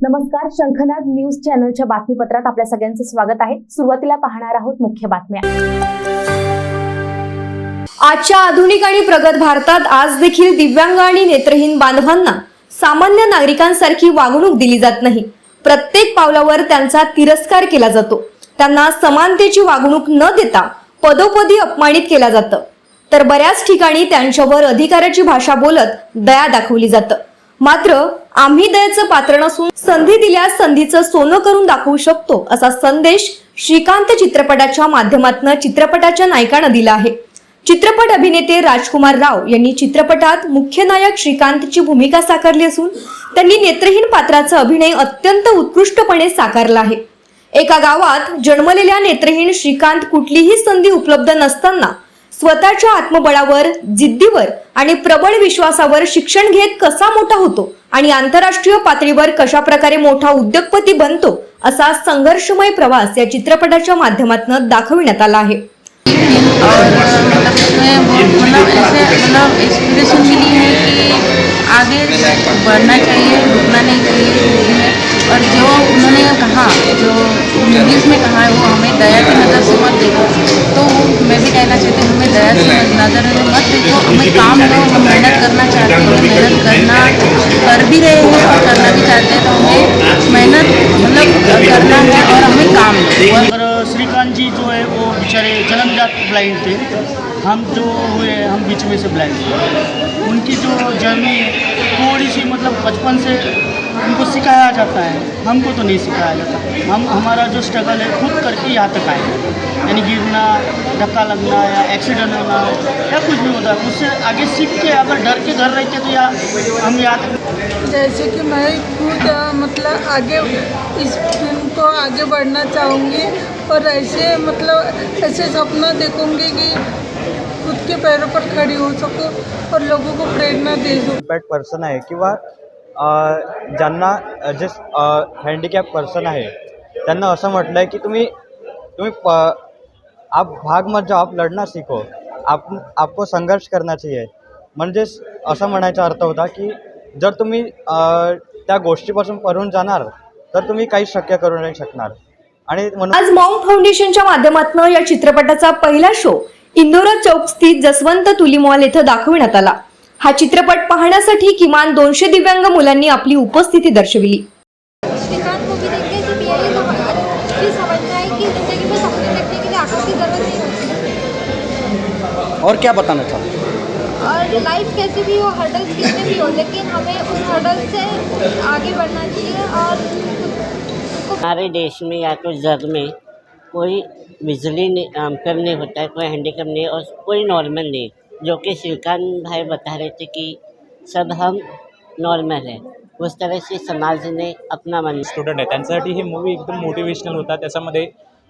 नमस्कार, शंखनाद न्यूज चॅनलच्या बातमीपत्रात आपल्या सगळ्यांचं स्वागत आहे। सुरुवातीला पाहणार आहोत मुख्य बातम्या। आजच्या आधुनिक आणि प्रगत भारतात आज देखील दिव्यांग आणि नेत्रहीन बांधवांना सामान्य नागरिकांसारखी वागणूक दिली जात नाही। प्रत्येक पावलावर त्यांचा तिरस्कार केला जातो। त्यांना समानतेची वागणूक न देता पदोपदी अपमानित केला जातं, तर बऱ्याच ठिकाणी त्यांच्यावर अधिकाराची भाषा बोलत दया दाखवली जातं। मात्र आम्ही दयेचं पात्र नसून संधी दिल्यास संधीचं सोनं करून दाखवू शकतो, असा संदेश श्रीकांत चित्रपटाच्या माध्यमातून चित्रपटाच्या नायकानं दिला आहे। चित्रपट अभिनेते राजकुमार राव यांनी चित्रपटात मुख्य नायक श्रीकांतची भूमिका साकारली असून त्यांनी नेत्रहीन पात्राचा अभिनय अत्यंत उत्कृष्टपणे साकारला आहे। एका गावात जन्मलेल्या नेत्रहीन श्रीकांत कुठलीही संधी उपलब्ध नसताना स्वतःच्या आत्मबळावर, जिद्दीवर आणि प्रबळ विश्वासावर शिक्षण घेत कसा मोठा होतो आणि आंतरराष्ट्रीय पातळीवर कशा प्रकारे मोठा उद्योगपती बनतो, असा संघर्षमय प्रवास या चित्रपटाच्या माध्यमातून दाखविण्यात आला आहे। इंस्पिरेशन मिली है कि आगे बढ़ना चाहिए, रुकना नहीं चाहिए। और जो उन्होंने कहा, जो मूवीज़ में कहा है, वो हमें दया की नज़र से मत देखो, तो मैं भी कहना चाहती हूँ हमें दया की नज़र से मत देखो। हमें काम लो, हम मेहनत करना चाहते हैं, मेहनत करना कर भी रहे हैं और करना भी चाहते हैं, तो हमें मेहनत मतलब करना है और हमें काम लो। श्रीकांत जी जो है वो बेचारे जन्मजात ब्लाइंड थे, हम जो हुए हम बीच में से ब्लाइंड थे। उनकी जो जर्नी थोड़ी सी मतलब बचपन से उनको सिखाया जाता है, हमको तो नहीं सिखाया जाता। हम हमारा जो स्ट्रगल है खुद करके यहाँ तक आए, यानी गिरना, धक्का लगना या एक्सीडेंट होना या कुछ भी होता है, उससे आगे सीख के अगर डर के घर रहते तो या हम यहाँ तक। जैसे कि मैं खुद मतलब आगे इस फिल्म को आगे बढ़ना चाहूँगी और ऐसे मतलब ऐसे सपना देखूँगी कि खुद के पैरों पर खड़ी हो सकूँ और लोगों को प्रेरणा दे सकूँ। इम्पॅक्ट पर्सन आहे किंवा ज्यांना जे हँडिकॅप पर्सन आहे त्यांना असं म्हटलं आहे की तुम्ही आप भाग मत जाओ, आप लढना सीखो, आपको संघर्ष करना चाहिए। म्हणजेच असं म्हणायचा अर्थ होता की जर तुम्ही त्या गोष्टीपासून पळून जाणार तर तुम्ही काही शक्य करू नाही शकणार। आणि आज मॉन्क फाउंडेशनच्या माध्यमातून या चित्रपटाचा पहिला शो इंदोरा चौक स्थित जसवंत तुली मॉल येथे दाखविण्यात आला। हा चित्रपट पाहण्यासाठी किमान 200 दिव्यांग मुलांनी आपली उपस्थिती दर्शविली। श्रीकांत मूवी देख के सिर्फ यही समझ में आई कि जिंदगी में सपने देखने के लिए आंखों की जरूरत नहीं होती। और क्या बताना चाहते? और लाइफ कैसे भी हो, हर्डल्स कितने भी हो, लेकिन हमें उस हर्डल से आगे बढ़ना चाहिए। और हमारे देश में या तो जग में कोई विजुअली कम नहीं होता है, कोई हैंडीकैप नहीं और कोई नॉर्मल नहीं, जो कि श्रीकांत भाई बता रहे थे कि सब हम नॉर्मल है। उस तरह से समाज ने अपना मन स्टुडंट आहे त्यांच्यासाठी ही मूवी एकदम मोटिवेशनल होता। त्याच्यामध्ये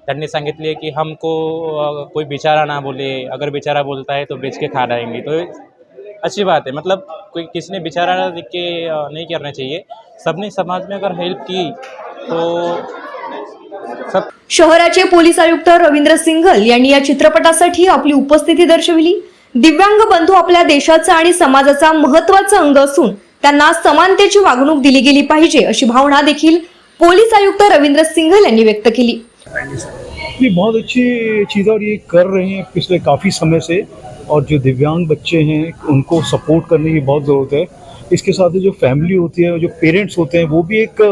त्यांनी सांगितले की हमको कोई बेचारा ना बोले, अगर बेचारा बोलता है तो बेच के खा जाएंगे। तो अच्छी बात है, मतलब कोई किसी ने बेचारा देख के नहीं करना चाहिए। सबने समाज में अगर हेल्प की तो सब। शहराचे पोलीस आयुक्त रवींद्र सिंघल यांनी या चित्रपटासाठी आपली उपस्थिती दर्शविली। दिव्यांग बंधू आपल्या देशाचा आणि समाजाचा महत्त्वाचा अंग असून त्यांना समानतेची वागणूक दिली गेली पाहिजे, अशी भावना देखील पोलीस आयुक्त रवींद्र सिंघल यांनी व्यक्त केली। ये बहुत अच्छी चीज़ और ये कर रहे हैं पिछले काफ़ी समय से, और जो दिव्यांग बच्चे हैं उनको सपोर्ट करने की बहुत ज़रूरत है। इसके साथ ही जो फैमिली होती है, जो पेरेंट्स होते हैं, वो भी एक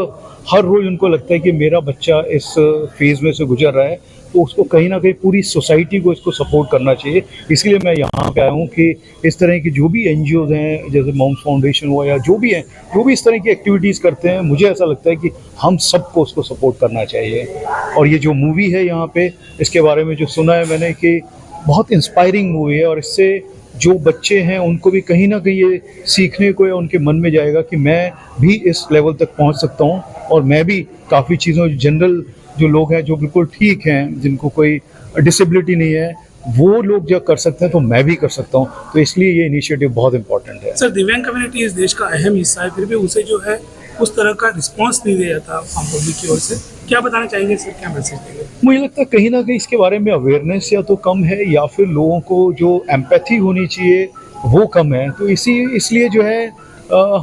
हर रोज़ उनको लगता है कि मेरा बच्चा इस फेज़ में से गुजर रहा है, तो उसको कहीं ना कहीं पूरी सोसाइटी को इसको सपोर्ट करना चाहिए। इसलिए मैं यहाँ पे आया हूँ कि इस तरह की जो भी NGOs हैं, जैसे मॉम्स फाउंडेशन हुआ या जो भी हैं, जो भी इस तरह की एक्टिविटीज़ करते हैं, मुझे ऐसा लगता है कि हम सबको उसको सपोर्ट करना चाहिए। और ये जो मूवी है यहाँ पे, इसके बारे में जो सुना है मैंने कि बहुत इंस्पायरिंग मूवी है, और इससे जो बच्चे हैं उनको भी कहीं ना कहीं ये सीखने को या उनके मन में जाएगा कि मैं भी इस लेवल तक पहुँच सकता हूँ, और मैं भी काफ़ी चीज़ों जनरल जो लोग हैं जो बिल्कुल ठीक हैं, जिनको कोई डिसेबिलिटी नहीं है, वो लोग जब कर सकते हैं तो मैं भी कर सकता हूँ। तो इसलिए ये इनिशिएटिव बहुत इंपॉर्टेंट है। सर, दिव्यांग कम्युनिटी इस देश का अहम हिस्सा है, फिर भी उसे जो है उस तरह का रिस्पांस नहीं दिया जाता आम पब्लिक की ओर से, क्या बताना चाहेंगे सर, क्या मैसेज देंगे? मुझे लगता है कहीं ना कहीं इसके बारे में अवेयरनेस या तो कम है या फिर लोगों को जो एम्पैथी होनी चाहिए वो कम है। तो इसलिए जो है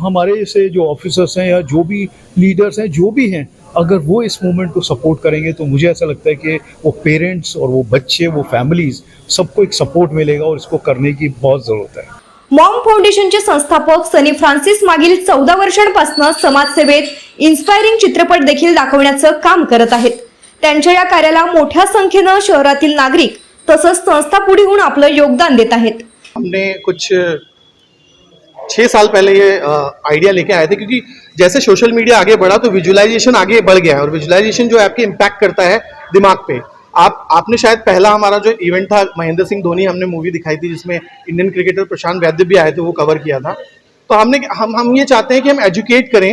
हमारे जैसे जो ऑफिसर्स हैं या जो भी लीडर्स हैं जो भी हैं, अगर वो इस मूवमेंट को सपोर्ट करेंगे तो मुझे ऐसा लगता है कि वो पेरेंट्स और वो बच्चे, वो फॅमिलीज सबको एक सपोर्ट मिलेगा और इसको करने की बहुत ज़रूरत है। मॉम फाउंडेशनचे संस्थापक सनी फ्रान्सिस मागील 14 वर्षांपासून समाजसेवेत इन्स्पायरिंग चित्रपट देखील दाखवण्याचं काम करत आहेत। त्यांच्या या कार्याला मोठ्या संख्येनं शहरातील नागरिक तसंच संस्था पुढे होऊन आपलं योगदान देत आहेत। हमने कुछ 6 साल पहले ये आइडिया लेके आए थे, क्योंकि जैसे सोशल मीडिया आगे बढ़ा तो विजुअलाइजेशन आगे बढ़ गया है, और विजुअलाइजेशन जो है आपके इम्पैक्ट करता है दिमाग पे। आपने शायद पहला हमारा जो इवेंट था महेंद्र सिंह धोनी, हमने मूवी दिखाई थी जिसमें इंडियन क्रिकेटर प्रशांत वैद्य भी आए थे, वो कवर किया था। तो हम ये चाहते हैं कि हम एजुकेट करें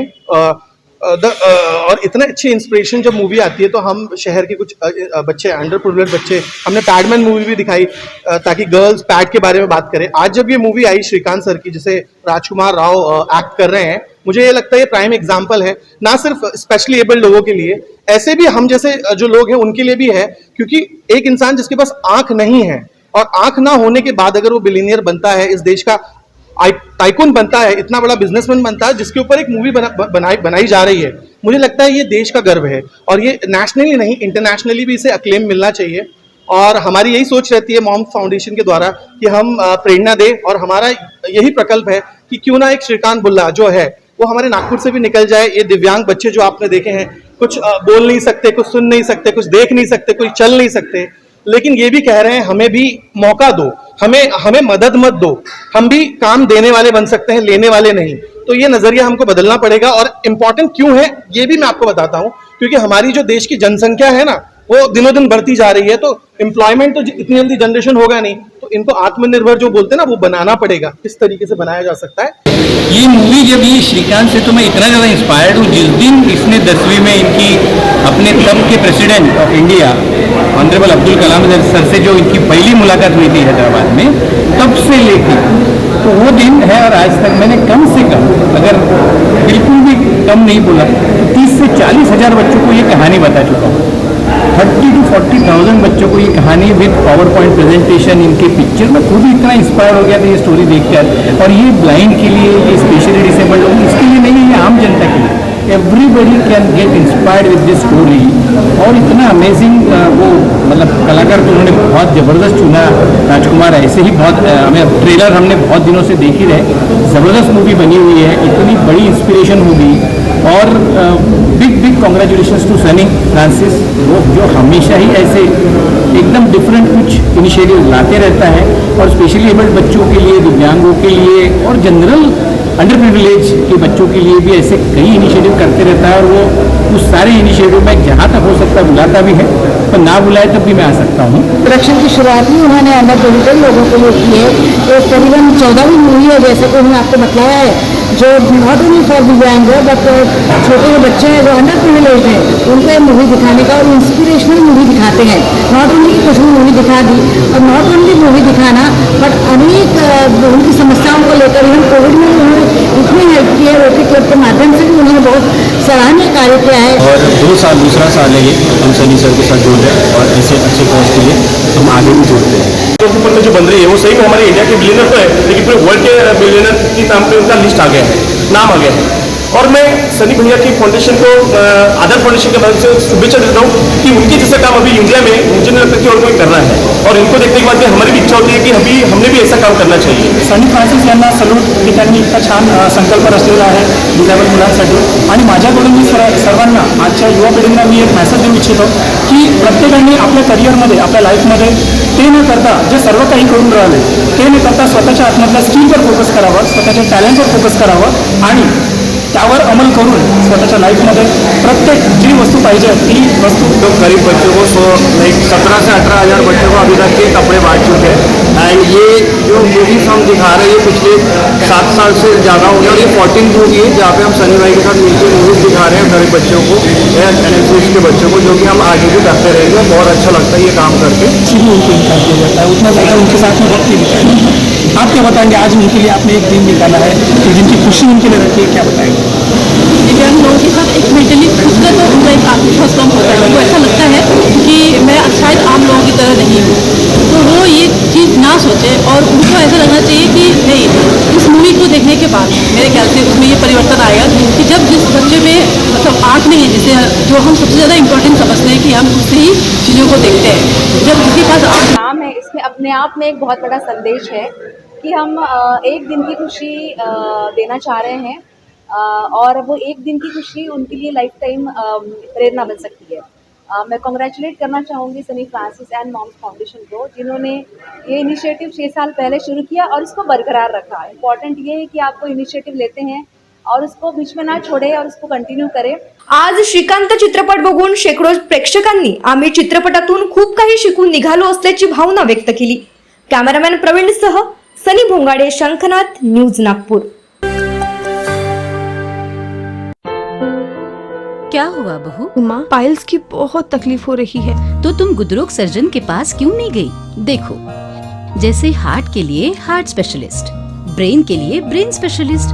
और इतना अच्छी इंस्पिरेशन जब मूवी आती है तो हम शहर के कुछ बच्चे, अंडर प्रिविलेज्ड बच्चे, हमने पैडमैन मूवी भी दिखाई ताकि गर्ल्स पैड के बारे में बात करें। आज जब ये मूवी आई श्रीकांत सर की, जिसे राजकुमार राव एक्ट कर रहे हैं, मुझे ये लगता है ये प्राइम एग्जाम्पल है, ना सिर्फ स्पेशली एबल्ड लोगों के लिए, ऐसे भी हम जैसे जो लोग हैं उनके लिए भी है। क्योंकि एक इंसान जिसके पास आंख नहीं है और आंख ना होने के बाद अगर वो बिलियनियर बनता है, इस देश का टाइकून बनता है, इतना बड़ा बिजनेसमैन बनता है, जिसके ऊपर एक मूवी बनाई जा रही है, मुझे लगता है ये देश का गर्व है। और ये नेशनली नहीं, इंटरनेशनली भी इसे अक्लेम मिलना चाहिए। और हमारी यही सोच रहती है मॉम फाउंडेशन के द्वारा कि हम प्रेरणा दें, और हमारा यही प्रकल्प है कि क्यों ना एक श्रीकांत बुल्ला जो है वो हमारे नागपुर से भी निकल जाए। ये दिव्यांग बच्चे जो आपने देखे हैं, कुछ बोल नहीं सकते, कुछ सुन नहीं सकते, कुछ देख नहीं सकते, कोई चल नहीं सकते, लेकिन ये भी कह रहे हैं हमें भी मौका दो, हमें मदद मत दो, हम भी काम देने वाले बन सकते हैं, लेने वाले नहीं। तो ये नजरिया हमको बदलना पड़ेगा। और इम्पोर्टेंट क्यों है ये भी मैं आपको बताता हूँ, क्योंकि हमारी जो देश की जनसंख्या है ना वो दिनों दिन बढ़ती जा रही है, तो एम्प्लॉयमेंट तो इतनी जल्दी जनरेशन होगा नहीं, तो इनको आत्मनिर्भर जो बोलते हैं ना वो बनाना पड़ेगा। किस तरीके से बनाया जा सकता है? ये मूवी जब ये श्रीकांत से तो मैं इतना ज़्यादा इंस्पायर्ड हूँ, जिस दिन इसने 10वीं में इनकी अपने तब के president of India honourable Abdul Kalam sir से जो इनकी पहली मुलाकात हुई थी हैदराबाद में, तब से लेकर तो वो दिन है। और आज तक मैंने कम से कम, अगर बिल्कुल भी कम नहीं बोला, 30 से 40 हज़ार बच्चों को ये कहानी बता चुका हूँ। 30 to 40,000 बच्चों को ये कहानी विद पावर पॉइंट प्रेजेंटेशन, इनके पिक्चर में खुद इतना इंस्पायर हो गया था ये स्टोरी देखकर। और ये ब्लाइंड के लिए, ये स्पेशली डिसेबल्ड लोग, इसके लिए नहीं है, ये आम जनता के लिए। Everybody can get inspired with this story. और इतना अमेजिंग वो मतलब कलाकार तो उन्होंने बहुत ज़बरदस्त चुना। राजकुमार ऐसे ही बहुत, हमें ट्रेलर हमने बहुत दिनों से देख ही रहे, ज़बरदस्त मूवी बनी हुई है, इतनी बड़ी इंस्पिरेशन होगी। और big congratulations to Sunny Francis, वो जो हमेशा ही ऐसे एकदम डिफरेंट कुछ इनिशिएटिव लाते रहता है, और स्पेशली एबल्ड बच्चों के लिए, दिव्यांगों के लिए और जनरल अंडर प्रिविलेज के बच्चों के लिए भी ऐसे कई इनिशिएटिव करते रहता है। और वो उस सारे इनिशिएटिव में जहाँ तक हो सकता है बुलाता भी है, तो ना बुलाए तब भी मैं आ सकता हूँ। प्रोडक्शन की शुरुआत भी उन्होंने अंडर प्रिविलेज लोगों के लिए की है। तो करीबन 14वीं मूवी है, जैसे कि उन्होंने आपको बताया है, जो नॉट ओनली फॉर दिव्यांग है बट छोटे जो बच्चे हैं जो अंडर प्रिविलेज हैं, उनको ये मूवी दिखाने का, और इंस्पिरेशनल मूवी दिखाते हैं। नॉट ओनली कुछ भी मूवी दिखा दी, और नॉट ओनली मूवी दिखाना बट अनेक उनकी समस्याओं को लेकर, इवन कोविड में उन्होंने इतनी हेल्प की है, रोटी क्लब के माध्यम से भी उन्होंने बहुत सराहनीय कार्य किया है। और दूसरा साल है ये हम सनी सर के साथ जुड़ रहे हैं, और ऐसे अच्छे कॉज के लिए हम आगे भी जुड़ते हैं। तो ऊपर में जो बन रही है वो सही में हमारे इंडिया के बिलियनर तो है, लेकिन पूरे वर्ल्ड के बिलियनर के नाम पे उनका लिस्ट आ गया है, नाम आ गया है। और मैं सनी भैया की फाउंडेशन को, आधार फाउंडेशन के माध्यम से शुभेच्छा देता हूँ कि उनके जैसा काम अभी इंडिया में मुझे नहीं लगता कि और कोई कर रहा है, और इनको देखने के बाद हमारी भी इच्छा होती है कि अभी हमने भी ऐसा काम करना चाहिए। सनी फ्रान्सिस यांना सल्यूट की त्यांनी इतका छान संकल्प रचलेला आहे डिसेबल मुलांसाठी। आणि माझ्याकडून मी सर्वांना, आजच्या युवा पिढींना मी एक मेसेज देऊ इच्छितो की प्रत्येकाने आपल्या करिअरमध्ये, आपल्या लाईफमध्ये ते न करता जे सर्व काही करून राहिले ते न करता स्वतःच्या आतमधल्या स्किलवर फोकस करावं, स्वतःच्या टॅलेंटवर फोकस करावं, आणि त्यावर अमल करून स्वतःच्या लाईफमध्ये प्रत्येक जी वस्तू पाहिजे ती वस्तू। तो गरीब बच्चों को लाइक 17 से 18 हज़ार बच्चों को अभी तक के कपड़े बांट चुके हैं। एंड ये जो मूवीज हम दिखा रहे हैं ये पिछले 7 साल से ज़्यादा हो गया, और ये 14 मूवी है जहाँ पे हम सनी भाई के साथ मिलकर मूवीज दिखा रहे हैं गरीब बच्चों को या NSS के बच्चों को, जो कि हम आगे भी करते रहेंगे। बहुत अच्छा लगता है ये काम करके। उनको इनकार किया जाता है, उतना ज़्यादा उनके साथ में वक्त बिताएंगे। आप क्या बताएंगे, आज उनके लिए आपने एक दिन निकाला है, तो जिनकी खुशी उनके लिए रहती है, क्या बताएंगे? दिव्यांग लोगों के साथ एक मेंटली खुद का तो उनका एक आत्मविश्वास कम होता है, उनको ऐसा लगता है कि मैं शायद आम लोगों की तरह नहीं हूँ, तो वो ये चीज़ ना सोचे और उनको ऐसा लगना चाहिए कि नहीं, इस मूवी को देखने के बाद मेरे ख्याल से उसमें ये परिवर्तन आएगा कि जब जिस बच्चे में मतलब आँख नहीं है, जिसे जो हम सबसे ज़्यादा इम्पोर्टेंट समझते हैं कि हम उससे ही चीज़ों को देखते हैं, जब जिसके पास आँख नाम है, इसमें अपने आप में एक बहुत बड़ा संदेश है कि हम एक दिन की खुशी देना चाह रहे हैं और वो एक दिन की खुशी उनके लिए लाइफ टाइम प्रेरणा बन सकती है। मैं कॉन्ग्रेचुलेट करना चाहूँगी Sunny Francis and Moms Foundation को, जिन्होंने ये इनिशिएटिव 6 साल पहले शुरू किया और इसको बरकरार रखा। इम्पॉर्टेंट ये है कि आप कोई इनिशिएटिव लेते हैं और उसको बीच में ना छोड़े और उसको कंटिन्यू करें। आज श्रीकांत चित्रपट बघून शेकडो प्रेक्षकांनी आम्ही चित्रपटातून खूप काही शिकून निघालो असल्याची भावना व्यक्त केली। कॅमेरामॅन प्रवीण सह सनी भोंगाडे, शंखनाथ, न्यूज नागपूर। क्या हुआ बहू? माँ, पाइल्स की बहुत तकलीफ हो रही है। तो तुम गुदरोग सर्जन के पास क्यों नहीं गई? देखो, जैसे हार्ट के लिए हार्ट स्पेशलिस्ट, ब्रेन के लिए ब्रेन स्पेशलिस्ट,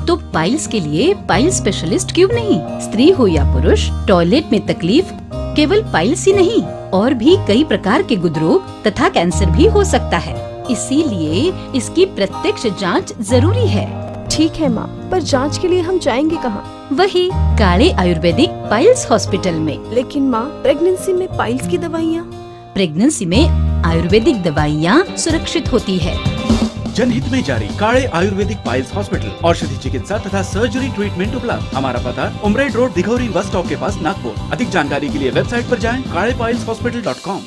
तो पाइल्स के लिए पाइल स्पेशलिस्ट क्यों नहीं? स्त्री हो या पुरुष, टॉयलेट में तकलीफ केवल पाइल्स ही नहीं, और भी कई प्रकार के गुदरोग तथा कैंसर भी हो सकता है। इसीलिए इसकी प्रत्यक्ष जांच जरूरी है। ठीक है माँ, पर जांच के लिए हम जाएंगे कहाँ? वही काले आयुर्वेदिक पाइल्स हॉस्पिटल में। लेकिन माँ, प्रेगनेंसी में पाइल्स की दवाइयाँ? प्रेगनेंसी में आयुर्वेदिक दवाइयाँ सुरक्षित होती है। जनहित में जारी काले आयुर्वेदिक पाइल्स हॉस्पिटल, औषधि चिकित्सा तथा सर्जरी ट्रीटमेंट उपलब्ध। हमारा पता उमरेड रोड, दिघौरी बस स्टॉप के पास, नागपुर। अधिक जानकारी के लिए वेबसाइट पर जाएं kalepileshhospital.com।